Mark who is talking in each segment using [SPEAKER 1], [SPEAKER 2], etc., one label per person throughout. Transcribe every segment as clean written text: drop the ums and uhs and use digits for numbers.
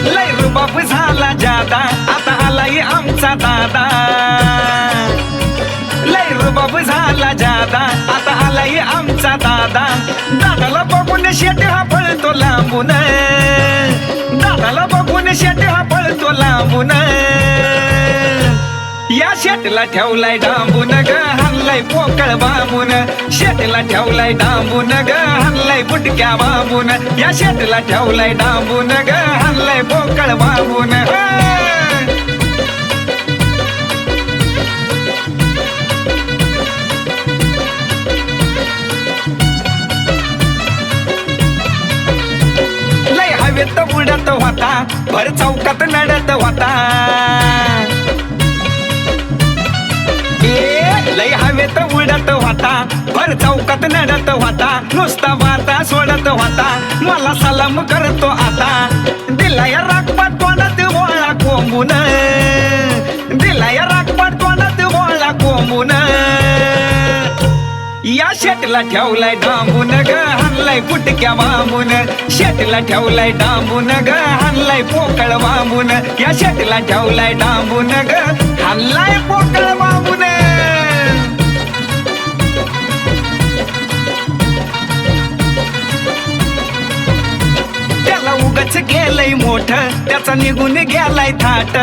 [SPEAKER 1] लय रुबाब झाला जादा, आता आलाय आमचा दादा. लय रुबाब झाला जादा, आता आलाय आमचा दादा. दादाला बघून शेट हा पळतो लांबून, दादाला बघून शेट हा पळतो लांबून. या शेटला ठेवलाय डांबून ग, हल्लाय पोकळ बांबून. शेटला ठेवलाय डांबून ग, हल्लाय बुटक्या बांबून. या शेटला ठेवलाय डांबून ग, हल्लाय पोकळ बांबून. लय हवेत उडत होता, भर चौकात नडत होता. लय हवेत उडत होता, भर चौकात नडत होता. नुसता वाता सोडत होता, मला सलाम करतो आता. दिलाय राखपाट तोंडात गोळा कोंबून, दिलाय राखपाट तोंडात गोळा कोंबून. या शेटला ठेवलाय डांबून ग, हल्लाय फुटक्या बांबून. शेटला ठेवलाय डांबून ग, हल्लाय पोकळ बांबून. या शेटला ठेवलाय डांबून ग, हल्लाय पोकळ बांबून. त्याला उगाच गेलंय मोठ, त्याचा निघून गेलाय थाट.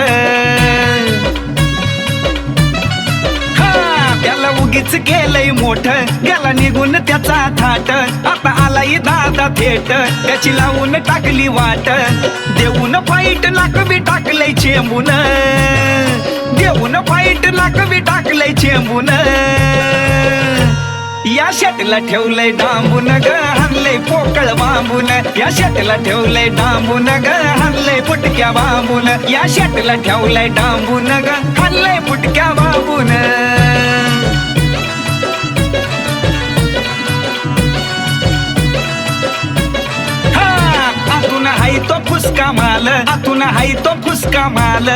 [SPEAKER 1] त्याला उगीच गेलंय मोठ, गेला निघून त्याचा थाट. आता आलाय दादा थेट, त्याची लावून टाकली वाट. देऊन फाईट नाक बी टाकलंय चेंबून, देऊन फाईट नाक बी टाकलंय चेंबून. या शेटला ठेवलंय डांबून ग, हल्लय पोकळ बांबून. या शेटला ठेवलंय डांबून ग, हल्लय फुटक्या बांबून. या शेटला ठेवलंय डांबून ग, हल्लय फुटक्या बांबून. आतून हाय तो फुसका माल, आतून हाय तो फुसका माल.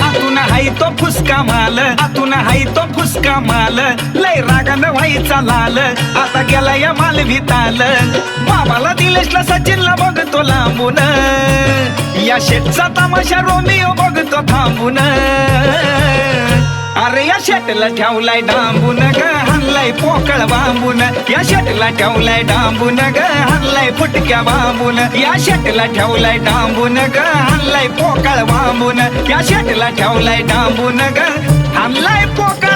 [SPEAKER 1] आतून हाय तो फुसका माल, आतून हाय तो फुसका माल. लय रागानं व्हायचा लाल, आता गेला या माल भिताल. बाबाला दिलेशला सचिनला बघतो लांबून, या शेटचा तमाशा रोमिओ बघतो थांबून. अरे या शेटला ठेवलाय डांबून ग, हल्लाय पोकळ बांबून. या शेटला ठेवलाय डांबून ग, हल्लाय फुटक्या बांबून. या शेटला ठेवलाय डांबून ग, हल्लाय पोकळ बांबून. या शेटला ठेवलाय डांबून ग, हल्लाय पोकळ